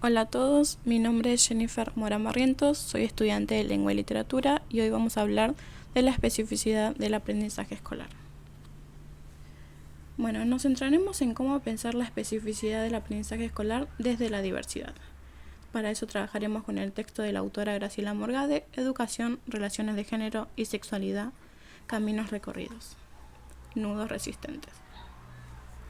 Hola a todos, mi nombre es Jennifer Mora Marrientos, soy estudiante de Lengua y Literatura y hoy vamos a hablar de la especificidad del aprendizaje escolar. Bueno, nos centraremos en cómo pensar la especificidad del aprendizaje escolar desde la diversidad. Para eso trabajaremos con el texto de la autora Graciela Morgade, Educación, Relaciones de Género y Sexualidad, Caminos Recorridos, Nudos Resistentes.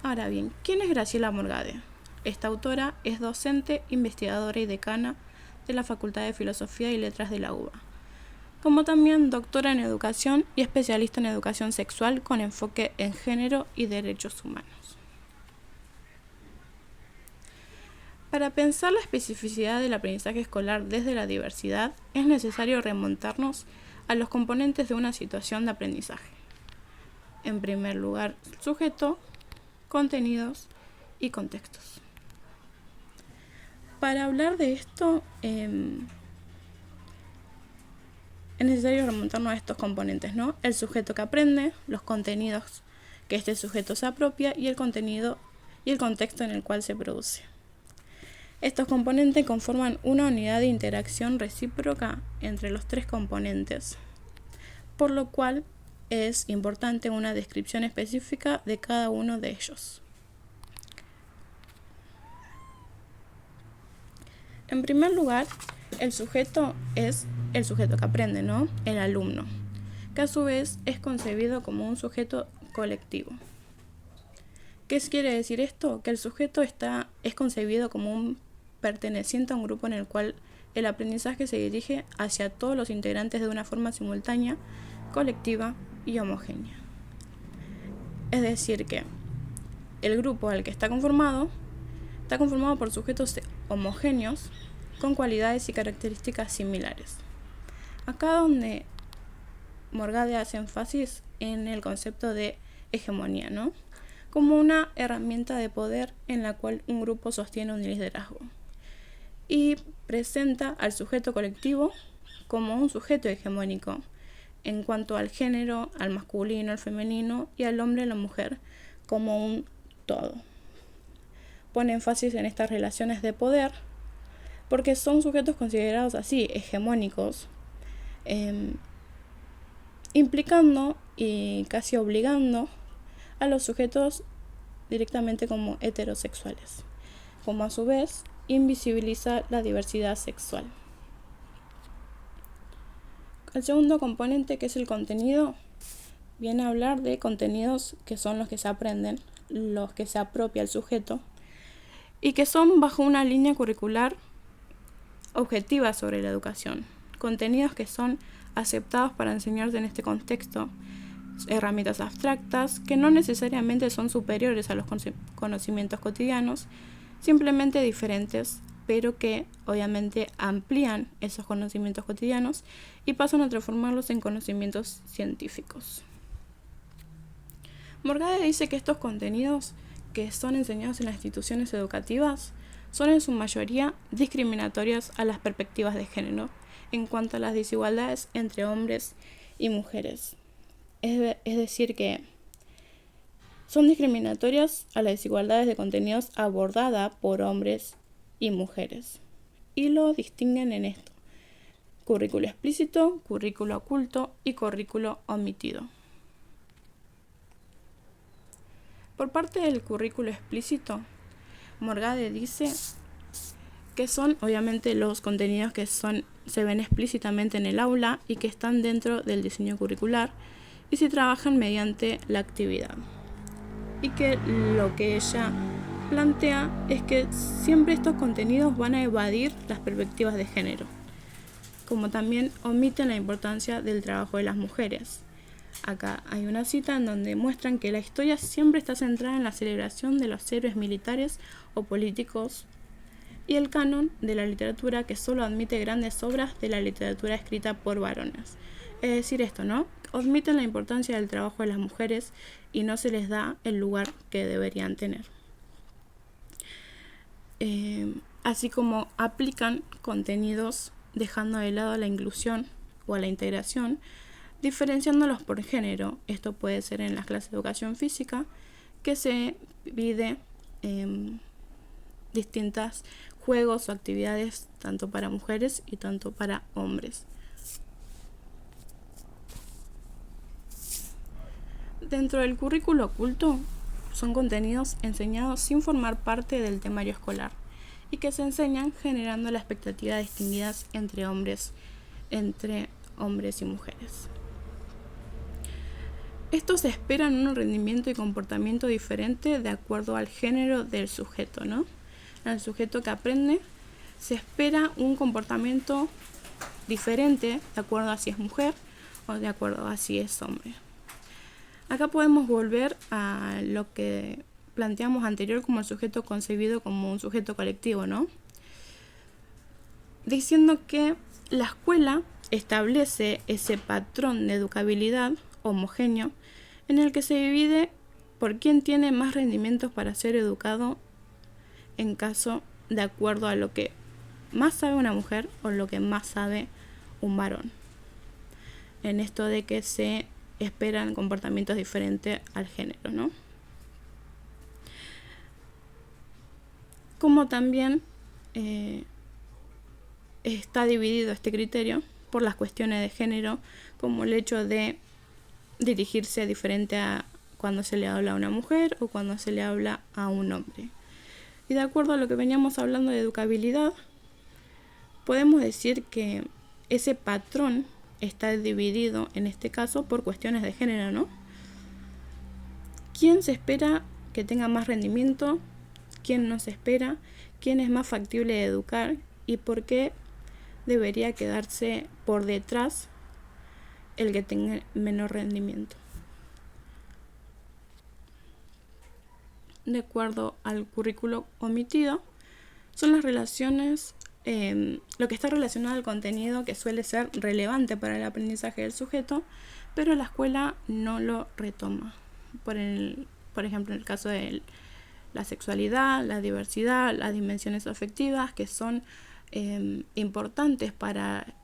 Ahora bien, ¿quién es Graciela Morgade? Esta autora es docente, investigadora y decana de la Facultad de Filosofía y Letras de la UBA, como también doctora en educación y especialista en educación sexual con enfoque en género y derechos humanos. Para pensar la especificidad del aprendizaje escolar desde la diversidad, es necesario remontarnos a los componentes de una situación de aprendizaje. En primer lugar, sujeto, contenidos y contextos. Para hablar de esto, es necesario remontarnos a estos componentes, ¿no? El sujeto que aprende, los contenidos que este sujeto se apropia y el contenido y el contexto en el cual se produce. Estos componentes conforman una unidad de interacción recíproca entre los tres componentes, por lo cual es importante una descripción específica de cada uno de ellos. En primer lugar, el sujeto es el sujeto que aprende, ¿no? El alumno, que a su vez es concebido como un sujeto colectivo. ¿Qué quiere decir esto? Que el sujeto es concebido como un perteneciente a un grupo en el cual el aprendizaje se dirige hacia todos los integrantes de una forma simultánea, colectiva y homogénea. Es decir, que el grupo al que está conformado por sujetos homogéneos con cualidades y características similares. Acá donde Morgade hace énfasis en el concepto de hegemonía, ¿no? Como una herramienta de poder en la cual un grupo sostiene un liderazgo. Y presenta al sujeto colectivo como un sujeto hegemónico en cuanto al género, al masculino, al femenino y al hombre y la mujer como un todo. Pone énfasis en estas relaciones de poder porque son sujetos considerados así, hegemónicos, implicando y casi obligando a los sujetos directamente como heterosexuales, como a su vez invisibiliza la diversidad sexual. El segundo componente, que es el contenido, viene a hablar de contenidos que son los que se aprenden, los que se apropia el sujeto y que son bajo una línea curricular objetiva sobre la educación, contenidos que son aceptados para enseñarse en este contexto, herramientas abstractas que no necesariamente son superiores a los conocimientos cotidianos, simplemente diferentes, pero que obviamente amplían esos conocimientos cotidianos y pasan a transformarlos en conocimientos científicos. Morgade dice que estos contenidos que son enseñados en las instituciones educativas son en su mayoría discriminatorias a las perspectivas de género en cuanto a las desigualdades entre hombres y mujeres. Es decir, que son discriminatorias a las desigualdades de contenidos abordada por hombres y mujeres. Y lo distinguen en esto: currículo explícito, currículo oculto y currículo omitido. Por parte del currículo explícito, Morgade dice que son obviamente los contenidos que se ven explícitamente en el aula y que están dentro del diseño curricular y se trabajan mediante la actividad. Y que lo que ella plantea es que siempre estos contenidos van a evadir las perspectivas de género, como también omiten la importancia del trabajo de las mujeres. Acá hay una cita en donde muestran que la historia siempre está centrada en la celebración de los héroes militares o políticos y el canon de la literatura que solo admite grandes obras de la literatura escrita por varones. Es decir, esto, ¿no? Omiten la importancia del trabajo de las mujeres y no se les da el lugar que deberían tener. Así como aplican contenidos dejando de lado la inclusión o la integración, diferenciándolos por género. Esto puede ser en las clases de educación física, que se divide distintas juegos o actividades tanto para mujeres y tanto para hombres. Dentro del currículo oculto son contenidos enseñados sin formar parte del temario escolar y que se enseñan generando la expectativa de distinguidas entre hombres y mujeres. Estos esperan un rendimiento y comportamiento diferente de acuerdo al género del sujeto, ¿no? El sujeto que aprende se espera un comportamiento diferente de acuerdo a si es mujer o de acuerdo a si es hombre. Acá podemos volver a lo que planteamos anterior como el sujeto concebido como un sujeto colectivo, ¿no? Diciendo que la escuela establece ese patrón de educabilidad homogéneo en el que se divide por quién tiene más rendimientos para ser educado en caso de acuerdo a lo que más sabe una mujer o lo que más sabe un varón. En esto de que se esperan comportamientos diferentes al género, ¿no? Como también está dividido este criterio por las cuestiones de género, como el hecho de dirigirse diferente a cuando se le habla a una mujer o cuando se le habla a un hombre. Y de acuerdo a lo que veníamos hablando de educabilidad, podemos decir que ese patrón está dividido en este caso por cuestiones de género, ¿no? ¿Quién se espera que tenga más rendimiento? ¿Quién no se espera? ¿Quién es más factible de educar? ¿Y por qué debería quedarse por detrás el que tenga menor rendimiento? De acuerdo al currículo omitido, son las relaciones, lo que está relacionado al contenido que suele ser relevante para el aprendizaje del sujeto, pero la escuela no lo retoma. Por ejemplo, en el caso de la sexualidad, la diversidad, las dimensiones afectivas, que son importantes para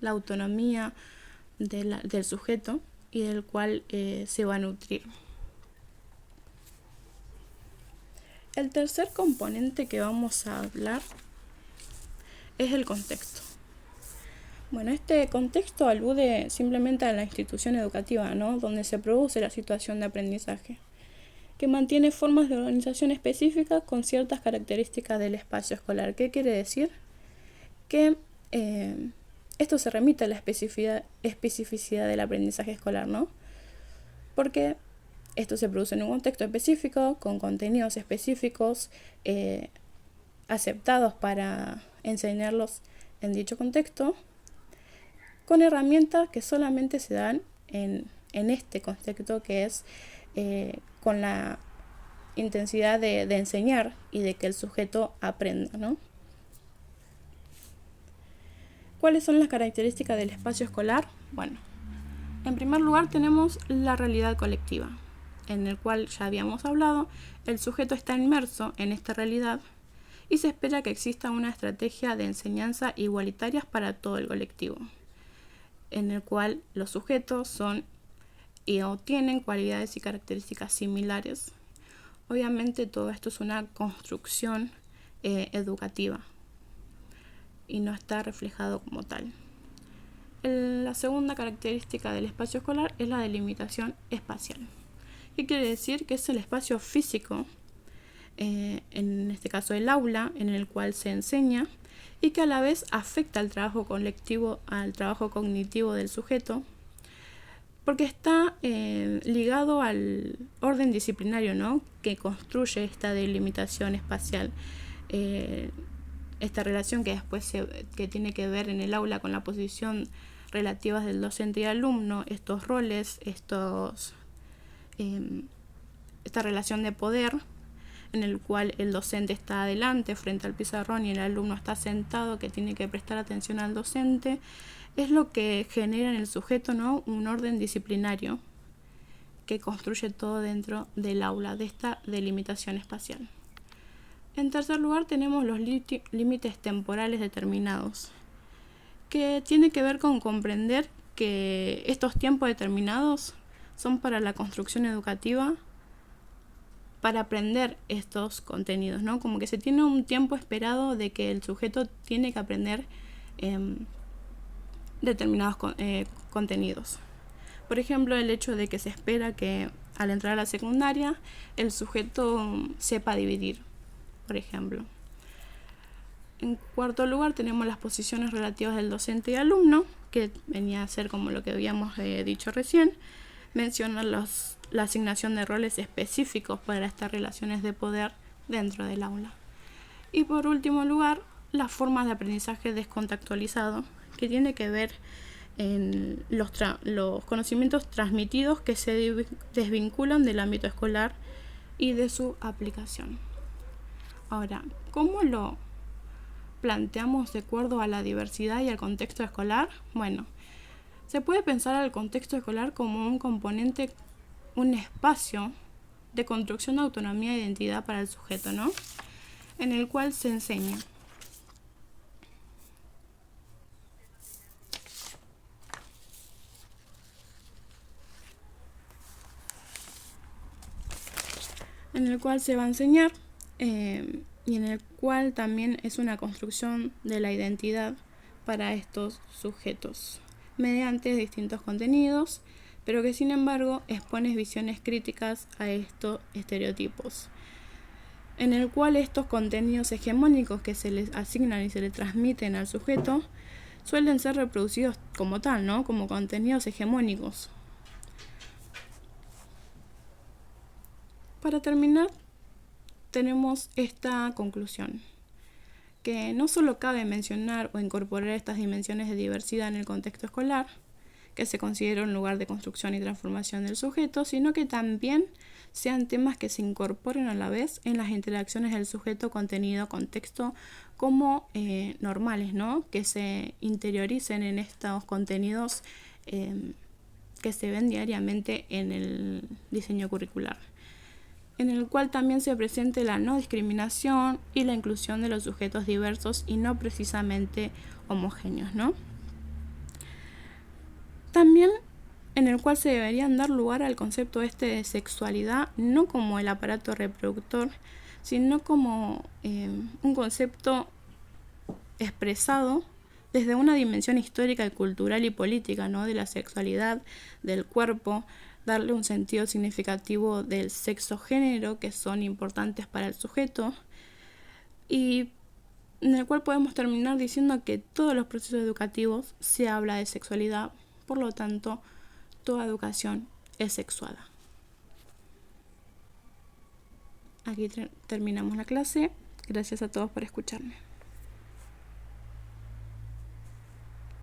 la autonomía del sujeto y del cual se va a nutrir. El tercer componente que vamos a hablar es el contexto. Bueno, este contexto alude simplemente a la institución educativa, ¿no? Donde se produce la situación de aprendizaje, que mantiene formas de organización específicas con ciertas características del espacio escolar. ¿Qué quiere decir? Que esto se remite a la especificidad del aprendizaje escolar, ¿no? Porque esto se produce en un contexto específico, con contenidos específicos aceptados para enseñarlos en dicho contexto, con herramientas que solamente se dan en este contexto, que es con la intensidad de enseñar y de que el sujeto aprenda, ¿no? ¿Cuáles son las características del espacio escolar? Bueno, en primer lugar tenemos la realidad colectiva, en el cual ya habíamos hablado. El sujeto está inmerso en esta realidad y se espera que exista una estrategia de enseñanza igualitarias para todo el colectivo, en el cual los sujetos son o tienen cualidades y características similares. Obviamente todo esto es una construcción educativa y no está reflejado como tal. La segunda característica del espacio escolar es la delimitación espacial. ¿Qué quiere decir? Que es el espacio físico, en este caso el aula, en el cual se enseña y que a la vez afecta al trabajo colectivo, al trabajo cognitivo del sujeto, porque está ligado al orden disciplinario, ¿no? Que construye esta delimitación espacial. Esta relación que después que tiene que ver en el aula con la posición relativa del docente y alumno, estos roles, esta relación de poder en el cual el docente está adelante frente al pizarrón y el alumno está sentado, que tiene que prestar atención al docente, es lo que genera en el sujeto, ¿no? Un orden disciplinario que construye todo dentro del aula, de esta delimitación espacial. En tercer lugar tenemos los límites temporales determinados, que tiene que ver con comprender que estos tiempos determinados son para la construcción educativa para aprender estos contenidos, ¿no? Como que se tiene un tiempo esperado de que el sujeto tiene que aprender determinados contenidos. Por ejemplo, el hecho de que se espera que al entrar a la secundaria el sujeto sepa dividir, por ejemplo. En cuarto lugar tenemos las posiciones relativas del docente y alumno, que venía a ser como lo que habíamos dicho recién. Menciona la asignación de roles específicos para estas relaciones de poder dentro del aula. Y por último lugar, las formas de aprendizaje descontextualizado, que tiene que ver en los conocimientos transmitidos que se desvinculan del ámbito escolar y de su aplicación. Ahora, ¿cómo lo planteamos de acuerdo a la diversidad y al contexto escolar? Bueno, se puede pensar al contexto escolar como un componente, un espacio de construcción de autonomía e identidad para el sujeto, ¿no? En el cual se enseña en el cual se va a enseñar y en el cual también es una construcción de la identidad para estos sujetos mediante distintos contenidos, pero que sin embargo expone visiones críticas a estos estereotipos, en el cual estos contenidos hegemónicos que se les asignan y se le transmiten al sujeto suelen ser reproducidos como tal, ¿no? Como contenidos hegemónicos. Para terminar, tenemos esta conclusión, que no solo cabe mencionar o incorporar estas dimensiones de diversidad en el contexto escolar, que se considera un lugar de construcción y transformación del sujeto, sino que también sean temas que se incorporen a la vez en las interacciones del sujeto, contenido, contexto, como normales, ¿no? Que se interioricen en estos contenidos que se ven diariamente en el diseño curricular, en el cual también se presente la no discriminación y la inclusión de los sujetos diversos y no precisamente homogéneos, ¿no? También en el cual se deberían dar lugar al concepto de sexualidad, no como el aparato reproductor, sino como un concepto expresado desde una dimensión histórica, cultural y política, ¿no? De la sexualidad, del cuerpo, darle un sentido significativo del sexo-género que son importantes para el sujeto, y en el cual podemos terminar diciendo que todos los procesos educativos se habla de sexualidad, por lo tanto, toda educación es sexuada. Aquí terminamos la clase. Gracias a todos por escucharme.